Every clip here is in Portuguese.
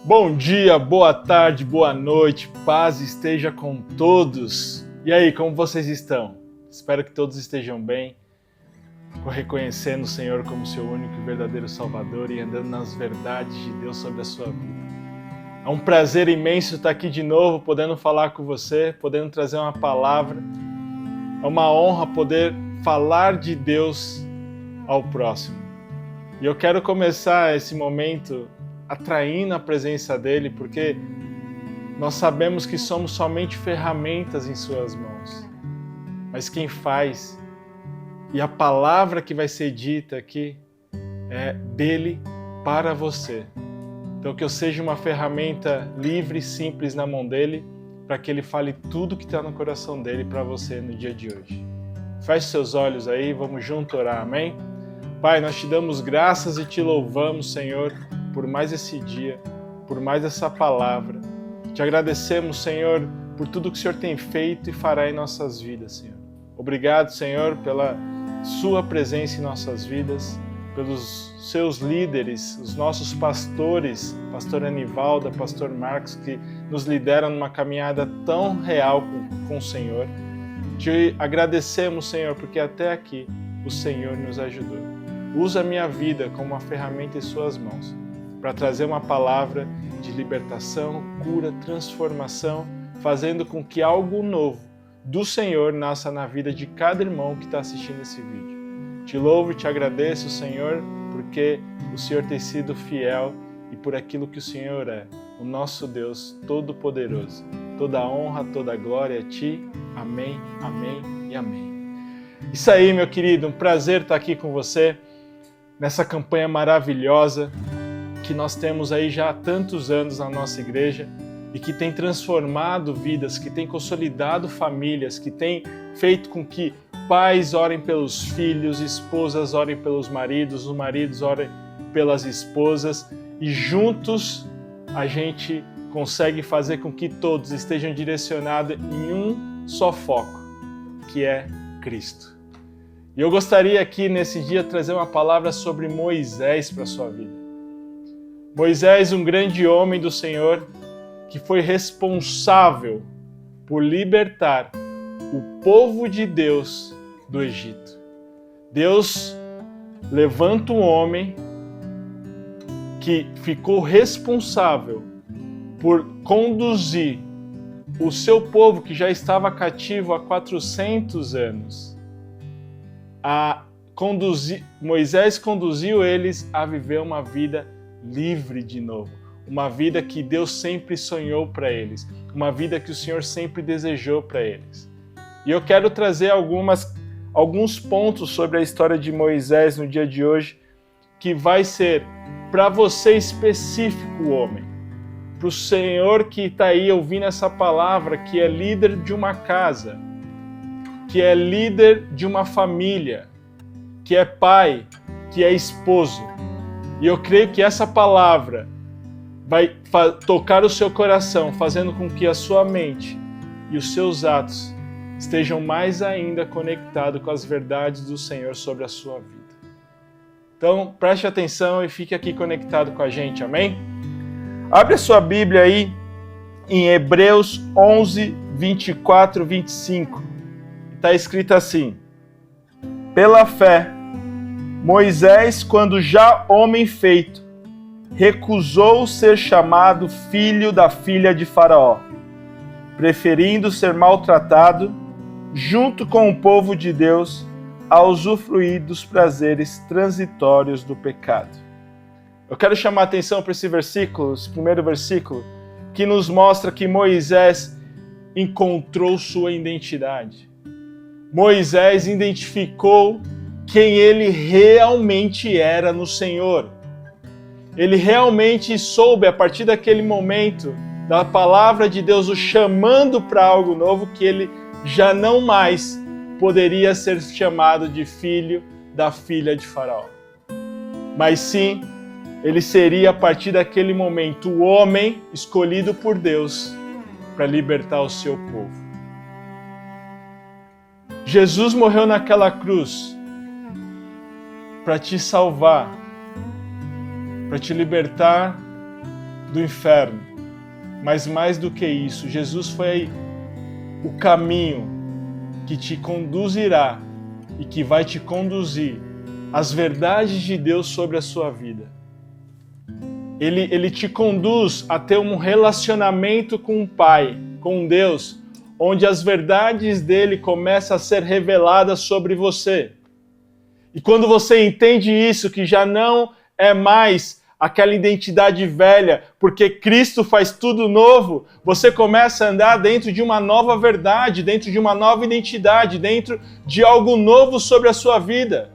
Bom dia, boa tarde, boa noite, paz esteja com todos. E aí, como vocês estão? Espero que todos estejam bem, reconhecendo o Senhor como seu único e verdadeiro Salvador e andando nas verdades de Deus sobre a sua vida. É um prazer imenso estar aqui de novo, podendo falar com você, podendo trazer uma palavra. É uma honra poder falar de Deus ao próximo. E eu quero começar esse momento atraindo a presença dele, porque nós sabemos que somos somente ferramentas em suas mãos. Mas quem faz, e a palavra que vai ser dita aqui, é dele para você. Então que eu seja uma ferramenta livre e simples na mão dele, para que ele fale tudo que está no coração dele para você no dia de hoje. Feche seus olhos aí, vamos junto orar, amém? Pai, nós te damos graças e te louvamos, Senhor, por mais esse dia, por mais essa palavra. Te agradecemos, Senhor, por tudo que o Senhor tem feito e fará em nossas vidas, Senhor. Obrigado, Senhor, pela sua presença em nossas vidas, pelos seus líderes, os nossos pastores, pastor Anivalda, pastor Marcos, que nos lideram numa caminhada tão real com o Senhor. Te agradecemos, Senhor, porque até aqui o Senhor nos ajudou. Usa a minha vida como uma ferramenta em suas mãos, para trazer uma palavra de libertação, cura, transformação, fazendo com que algo novo do Senhor nasça na vida de cada irmão que está assistindo esse vídeo. Te louvo e te agradeço, Senhor, porque o Senhor tem sido fiel e por aquilo que o Senhor é, o nosso Deus Todo-Poderoso. Toda a honra, toda a glória a Ti. Amém, amém e amém. Isso aí, meu querido, um prazer estar aqui com você nessa campanha maravilhosa que nós temos aí já há tantos anos na nossa igreja e que tem transformado vidas, que tem consolidado famílias, que tem feito com que pais orem pelos filhos, esposas orem pelos maridos, os maridos orem pelas esposas e juntos a gente consegue fazer com que todos estejam direcionados em um só foco, que é Cristo. E eu gostaria aqui nesse dia trazer uma palavra sobre Moisés para a sua vida. Moisés, um grande homem do Senhor, que foi responsável por libertar o povo de Deus do Egito. Deus levanta um homem que ficou responsável por conduzir o seu povo, que já estava cativo há 400 anos, Moisés conduziu eles a viver uma vida livre de novo, uma vida que Deus sempre sonhou para eles, uma vida que o Senhor sempre desejou para eles. E eu quero trazer alguns pontos sobre a história de Moisés no dia de hoje, que vai ser para você específico, homem, para o Senhor que está aí ouvindo essa palavra, que é líder de uma casa, que é líder de uma família, que é pai, que é esposo. E eu creio que essa palavra vai tocar o seu coração, fazendo com que a sua mente e os seus atos estejam mais ainda conectados com as verdades do Senhor sobre a sua vida. Então, preste atenção e fique aqui conectado com a gente, amém? Abre a sua Bíblia aí em Hebreus 11, 24, 25. Está escrito assim: pela fé, Moisés, quando já homem feito, recusou ser chamado filho da filha de Faraó, preferindo ser maltratado, junto com o povo de Deus, a usufruir dos prazeres transitórios do pecado. Eu quero chamar a atenção para esse versículo, esse primeiro versículo, que nos mostra que Moisés encontrou sua identidade. Moisés identificou quem ele realmente era no Senhor. Ele realmente soube, a partir daquele momento, da palavra de Deus o chamando para algo novo, que ele já não mais poderia ser chamado de filho da filha de Faraó. Mas sim, ele seria, a partir daquele momento, o homem escolhido por Deus para libertar o seu povo. Jesus morreu naquela cruz para te salvar, para te libertar do inferno. Mas mais do que isso, Jesus foi o caminho que te conduzirá e que vai te conduzir às verdades de Deus sobre a sua vida. Ele te conduz a ter um relacionamento com o Pai, com Deus, onde as verdades dele começam a ser reveladas sobre você. E quando você entende isso, que já não é mais aquela identidade velha, porque Cristo faz tudo novo, você começa a andar dentro de uma nova verdade, dentro de uma nova identidade, dentro de algo novo sobre a sua vida.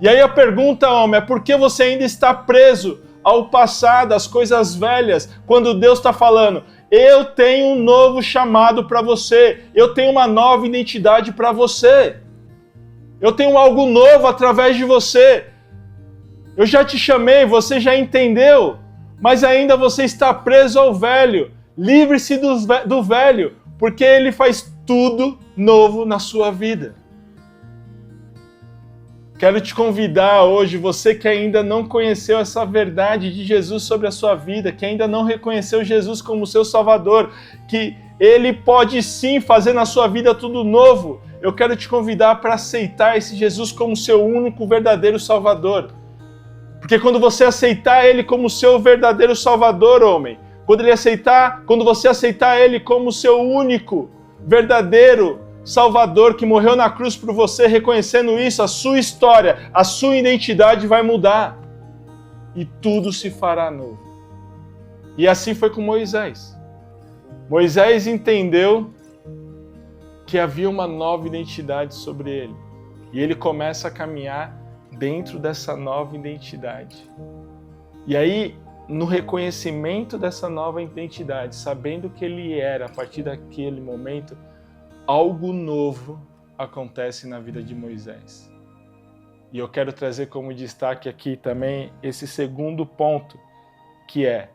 E aí a pergunta, homem, é por que você ainda está preso ao passado, às coisas velhas, quando Deus está falando, eu tenho um novo chamado para você, eu tenho uma nova identidade para você, eu tenho algo novo através de você. Eu já te chamei, você já entendeu, mas ainda você está preso ao velho. Livre-se do velho, porque ele faz tudo novo na sua vida. Quero te convidar hoje, você que ainda não conheceu essa verdade de Jesus sobre a sua vida, que ainda não reconheceu Jesus como seu Salvador, que Ele pode sim fazer na sua vida tudo novo. Eu quero te convidar para aceitar esse Jesus como seu único verdadeiro Salvador. Porque quando você aceitar Ele como seu verdadeiro Salvador, homem, quando você aceitar Ele como seu único verdadeiro Salvador que morreu na cruz por você, reconhecendo isso, a sua história, a sua identidade vai mudar. E tudo se fará novo. E assim foi com Moisés. Moisés entendeu que havia uma nova identidade sobre ele. E ele começa a caminhar dentro dessa nova identidade. E aí, no reconhecimento dessa nova identidade, sabendo que ele era, a partir daquele momento, algo novo acontece na vida de Moisés. E eu quero trazer como destaque aqui também esse segundo ponto, que é,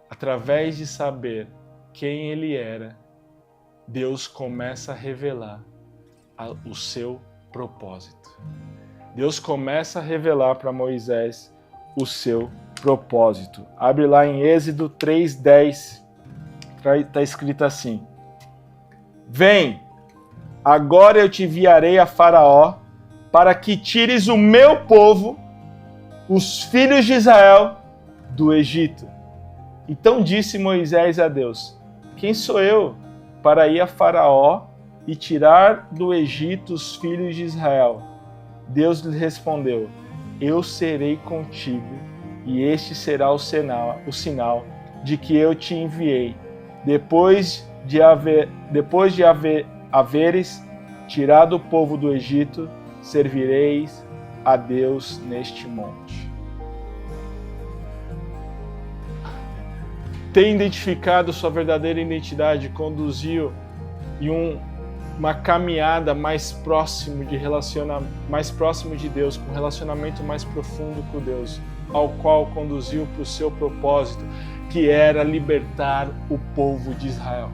através de saber quem ele era, Deus começa a revelar o seu propósito. Deus começa a revelar para Moisés o seu propósito. Abre lá em Êxodo 3:10, está escrito assim: Vem, agora eu te enviarei a Faraó, para que tires o meu povo, os filhos de Israel, do Egito. Então disse Moisés a Deus: Quem sou eu para ir a Faraó e tirar do Egito os filhos de Israel? Deus lhe respondeu: Eu serei contigo, e este será o sinal de que eu te enviei. Depois de haveres tirado o povo do Egito, servireis a Deus neste monte. Ter identificado sua verdadeira identidade conduziu em uma caminhada mais próximo de Deus, com um relacionamento mais profundo com Deus, ao qual conduziu para o seu propósito, que era libertar o povo de Israel.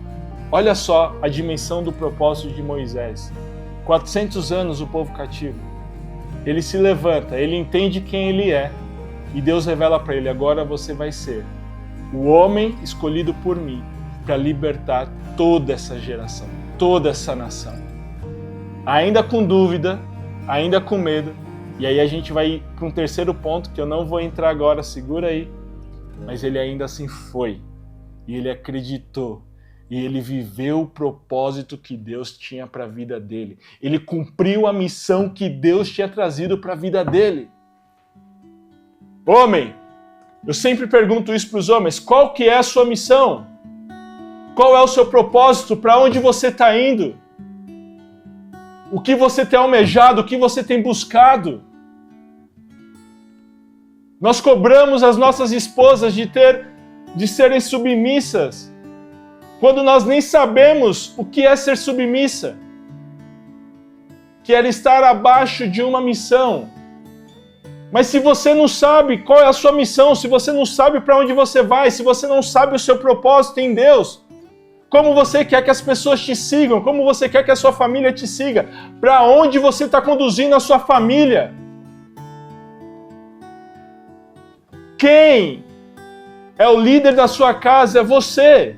Olha só a dimensão do propósito de Moisés. 400 anos o povo cativo. Ele se levanta, ele entende quem ele é, e Deus revela para ele: agora você vai ser o homem escolhido por mim para libertar toda essa geração, toda essa nação. Ainda com dúvida, ainda com medo, e aí a gente vai para um terceiro ponto que eu não vou entrar agora, segura aí, mas ele ainda assim foi, e ele acreditou, e ele viveu o propósito que Deus tinha para a vida dele. Ele cumpriu a missão que Deus tinha trazido para a vida dele. Homem, eu sempre pergunto isso para os homens: qual que é a sua missão? Qual é o seu propósito? Para onde você está indo? O que você tem almejado? O que você tem buscado? Nós cobramos as nossas esposas de serem submissas, quando nós nem sabemos o que é ser submissa, que era estar abaixo de uma missão. Mas se você não sabe qual é a sua missão, se você não sabe para onde você vai, se você não sabe o seu propósito em Deus, como você quer que as pessoas te sigam, como você quer que a sua família te siga, para onde você está conduzindo a sua família? Quem é o líder da sua casa, é você.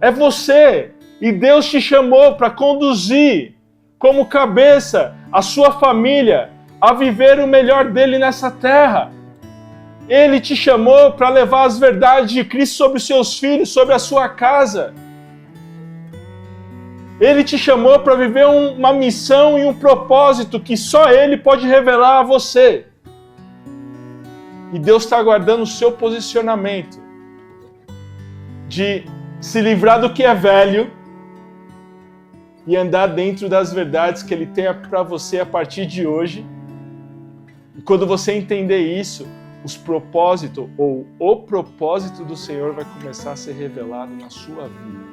É você. E Deus te chamou para conduzir como cabeça a sua família a viver o melhor dele nessa terra. Ele te chamou para levar as verdades de Cristo sobre os seus filhos, sobre a sua casa. Ele te chamou para viver uma missão e um propósito que só Ele pode revelar a você. E Deus está aguardando o seu posicionamento de se livrar do que é velho e andar dentro das verdades que Ele tem para você a partir de hoje. E quando você entender isso, os propósitos ou o propósito do Senhor vai começar a ser revelado na sua vida.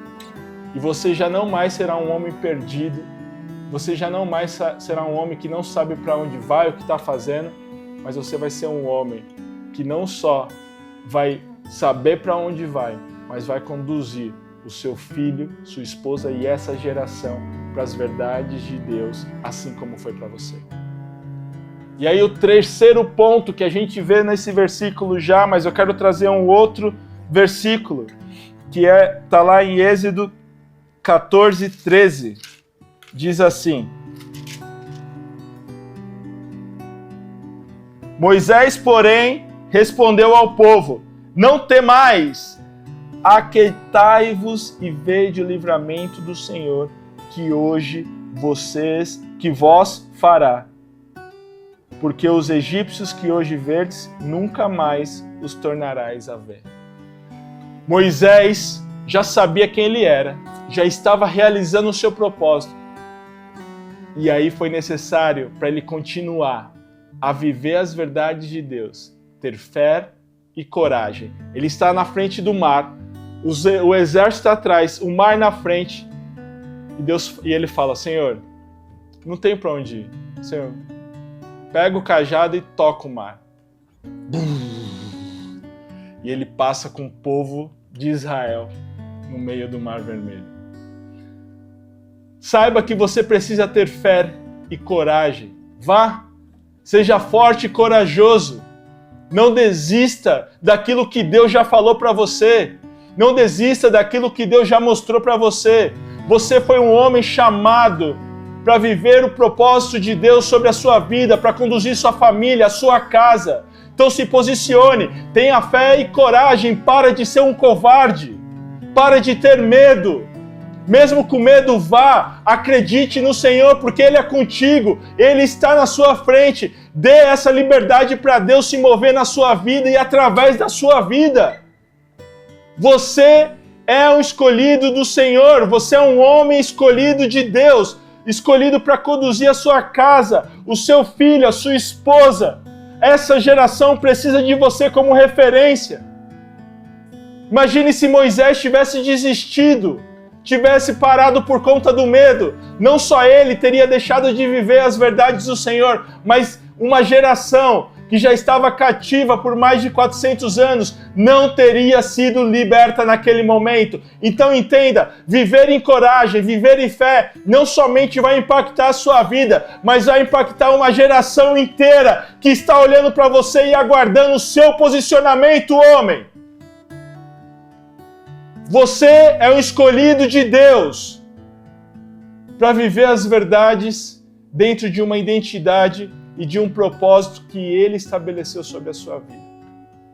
E você já não mais será um homem perdido, você já não mais será um homem que não sabe para onde vai, o que está fazendo, mas você vai ser um homem que não só vai saber para onde vai, mas vai conduzir o seu filho, sua esposa e essa geração para as verdades de Deus, assim como foi para você. E aí o terceiro ponto que a gente vê nesse versículo já, mas eu quero trazer um outro versículo, que está lá em Êxodo 14:13, diz assim: Moisés, porém, respondeu ao povo: Não temais, aquietai-vos e vede o livramento do Senhor, que hoje vós fará. Porque os egípcios que hoje verdes, nunca mais os tornarás a ver. Moisés já sabia quem ele era, já estava realizando o seu propósito. E aí foi necessário para ele continuar a viver as verdades de Deus, ter fé e coragem. Ele está na frente do mar, o exército atrás, o mar na frente, e ele fala: Senhor, não tem para onde ir. Senhor, pega o cajado e toca o mar. E ele passa com o povo de Israel no meio do Mar Vermelho. Saiba que você precisa ter fé e coragem. Vá, seja forte e corajoso. Não desista daquilo que Deus já falou para você. Não desista daquilo que Deus já mostrou para você. Você foi um homem chamado para viver o propósito de Deus sobre a sua vida, para conduzir sua família, a sua casa. Então se posicione, tenha fé e coragem, para de ser um covarde, para de ter medo. Mesmo com medo, vá, acredite no Senhor, porque Ele é contigo, Ele está na sua frente. Dê essa liberdade para Deus se mover na sua vida e através da sua vida. Você é um escolhido do Senhor, você é um homem escolhido de Deus, escolhido para conduzir a sua casa, o seu filho, a sua esposa. Essa geração precisa de você como referência. Imagine se Moisés tivesse desistido, tivesse parado por conta do medo. Não só ele teria deixado de viver as verdades do Senhor, mas uma geração que já estava cativa por mais de 400 anos, não teria sido liberta naquele momento. Então entenda, viver em coragem, viver em fé, não somente vai impactar a sua vida, mas vai impactar uma geração inteira que está olhando para você e aguardando o seu posicionamento, homem. Você é um escolhido de Deus para viver as verdades dentro de uma identidade e de um propósito que Ele estabeleceu sobre a sua vida.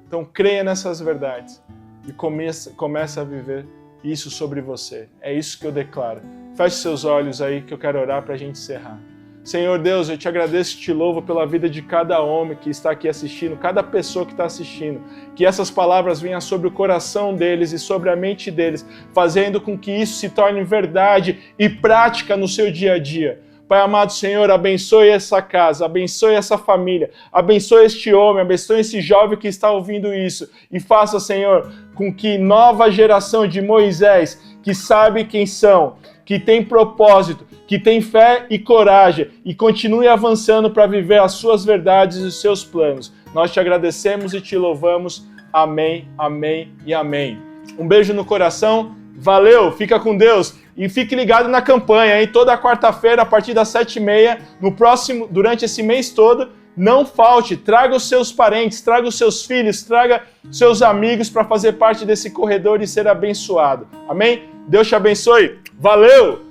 Então creia nessas verdades e comece a viver isso sobre você. É isso que eu declaro. Feche seus olhos aí que eu quero orar para a gente encerrar. Senhor Deus, eu te agradeço e te louvo pela vida de cada homem que está aqui assistindo, cada pessoa que está assistindo. Que essas palavras venham sobre o coração deles e sobre a mente deles, fazendo com que isso se torne verdade e prática no seu dia a dia. Pai amado Senhor, abençoe essa casa, abençoe essa família, abençoe este homem, abençoe esse jovem que está ouvindo isso e faça, Senhor, com que nova geração de Moisés, que sabe quem são, que tem propósito, que tem fé e coragem e continue avançando para viver as suas verdades e os seus planos. Nós te agradecemos e te louvamos. Amém, amém e amém. Um beijo no coração. Valeu, fica com Deus e fique ligado na campanha, hein? Toda quarta-feira, a partir das 7h30, durante esse mês todo, Não falte, traga os seus parentes, traga os seus filhos, traga seus amigos para fazer parte desse corredor e ser abençoado. Amém? Deus te abençoe. Valeu!